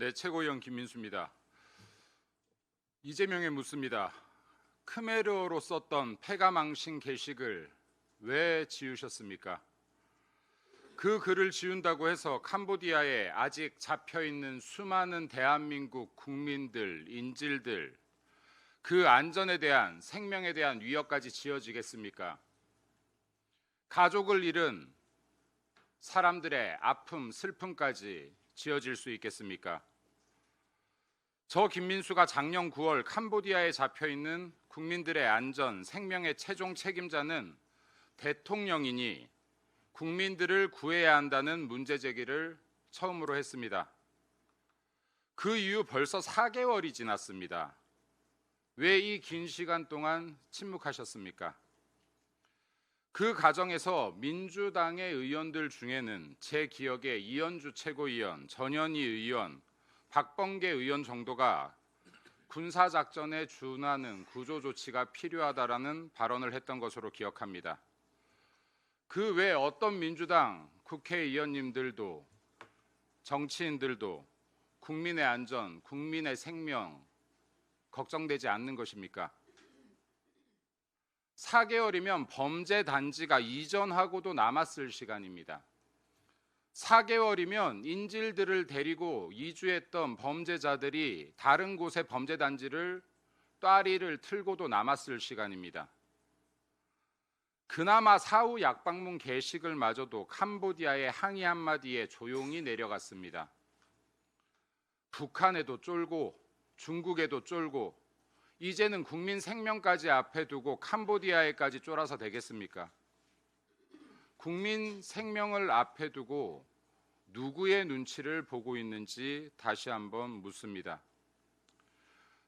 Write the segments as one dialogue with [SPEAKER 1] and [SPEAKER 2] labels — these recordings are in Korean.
[SPEAKER 1] 네, 최고위원 김민수입니다. 이재명에 묻습니다. 크메르어로 썼던 패가망신 게시글 왜 지우셨습니까? 그 글을 지운다고 해서 캄보디아에 아직 잡혀있는 수많은 대한민국 국민들, 인질들, 그 안전에 대한, 생명에 대한 위협까지 지어지겠습니까? 가족을 잃은 사람들의 아픔, 슬픔까지 지어질 수 있겠습니까? 저 김민수가 작년 9월 캄보디아에 잡혀있는 국민들의 안전, 생명의 최종 책임자는 대통령이니 국민들을 구해야 한다는 문제 제기를 처음으로 했습니다. 그 이후 벌써 4개월이 지났습니다. 왜 이 긴 시간 동안 침묵하셨습니까? 그 과정에서 민주당의 의원들 중에는 제 기억에 이현주 최고위원, 전현희 의원, 박범계 의원 정도가 군사작전에 준하는 구조조치가 필요하다라는 발언을 했던 것으로 기억합니다. 그 외 어떤 민주당 국회의원님들도 정치인들도 국민의 안전, 국민의 생명 걱정되지 않는 것입니까? 4개월이면 범죄 단지가 이전하고도 남았을 시간입니다. 4개월이면 인질들을 데리고 이주했던 범죄자들이 다른 곳의 범죄 단지를 따리를 틀고도 남았을 시간입니다. 그나마 사후 약방문 게시글 마저도 캄보디아의 항의 한마디에 조용히 내려갔습니다. 북한에도 쫄고 중국에도 쫄고 이제는 국민 생명까지 앞에 두고 캄보디아에까지 쫄아서 되겠습니까? 국민 생명을 앞에 두고 누구의 눈치를 보고 있는지 다시 한번 묻습니다.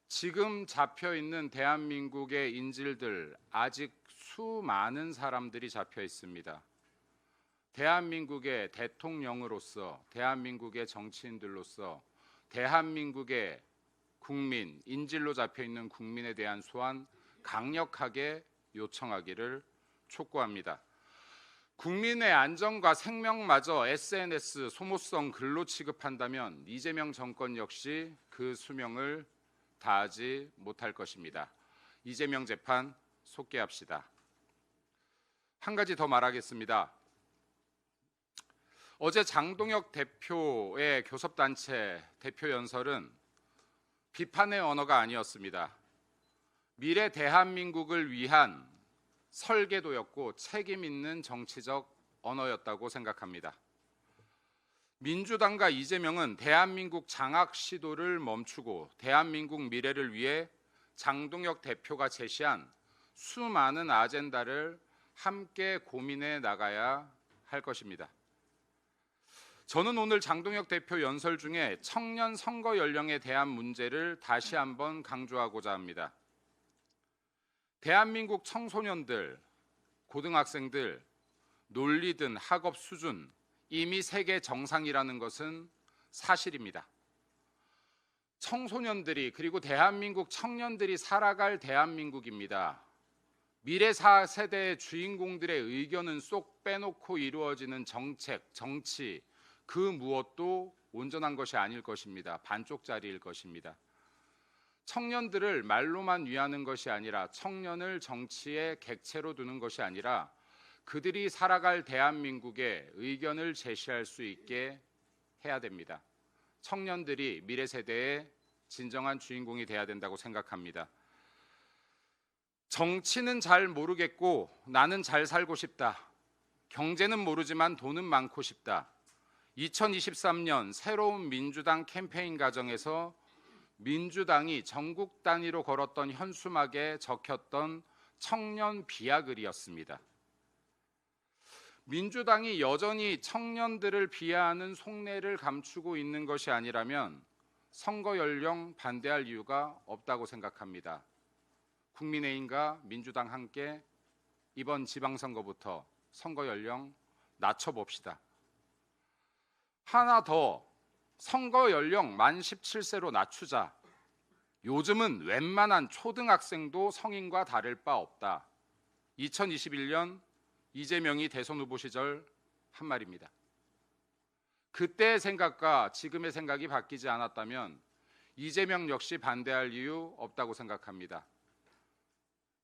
[SPEAKER 1] 지금 잡혀 있는 대한민국의 인질들 아직 수많은 사람들이 잡혀 있습니다. 대한민국의 대통령으로서, 대한민국의 정치인들로서, 대한민국의 국민, 인질로 잡혀 있는 국민에 대한 소환 강력하게 요청하기를 촉구합니다. 국민의 안전과 생명마저 SNS 소모성 글로 취급한다면 이재명 정권 역시 그 수명을 다하지 못할 것입니다. 이재명 재판 속개합시다. 한 가지 더 말하겠습니다. 어제 장동혁 대표의 교섭단체 대표 연설은 비판의 언어가 아니었습니다. 미래 대한민국을 위한 설계도였고 책임 있는 정치적 언어였다고 생각합니다. 민주당과 이재명은 대한민국 장악 시도를 멈추고 대한민국 미래를 위해 장동혁 대표가 제시한 수많은 아젠다를 함께 고민해 나가야 할 것입니다. 저는 오늘 장동혁 대표 연설 중에 청년 선거 연령에 대한 문제를 다시 한번 강조하고자 합니다. 대한민국 청소년들, 고등학생들, 논리든 학업 수준 이미 세계 정상이라는 것은 사실입니다. 청소년들이 그리고 대한민국 청년들이 살아갈 대한민국입니다. 미래 4세대의 주인공들의 의견은 쏙 빼놓고 이루어지는 정책, 정치 그 무엇도 온전한 것이 아닐 것입니다. 반쪽짜리일 것입니다. 청년들을 말로만 위하는 것이 아니라 청년을 정치의 객체로 두는 것이 아니라 그들이 살아갈 대한민국에 의견을 제시할 수 있게 해야 됩니다. 청년들이 미래 세대의 진정한 주인공이 돼야 된다고 생각합니다. 정치는 잘 모르겠고 나는 잘 살고 싶다. 경제는 모르지만 돈은 많고 싶다. 2023년 새로운 민주당 캠페인 과정에서 민주당이 전국 단위로 걸었던 현수막에 적혔던 청년 비하글이었습니다. 민주당이 여전히 청년들을 비하하는 속내를 감추고 있는 것이 아니라면 선거 연령 반대할 이유가 없다고 생각합니다. 국민의힘과 민주당 함께 이번 지방선거부터 선거 연령 낮춰봅시다. 하나 더, 선거 연령 만 17세로 낮추자. 요즘은 웬만한 초등학생도 성인과 다를 바 없다. 2021년 이재명이 대선 후보 시절 한 말입니다. 그때의 생각과 지금의 생각이 바뀌지 않았다면 이재명 역시 반대할 이유 없다고 생각합니다.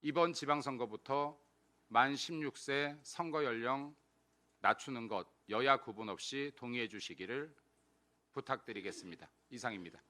[SPEAKER 1] 이번 지방선거부터 만 16세 선거 연령 낮추는 것 여야 구분 없이 동의해 주시기를 부탁드리겠습니다. 이상입니다.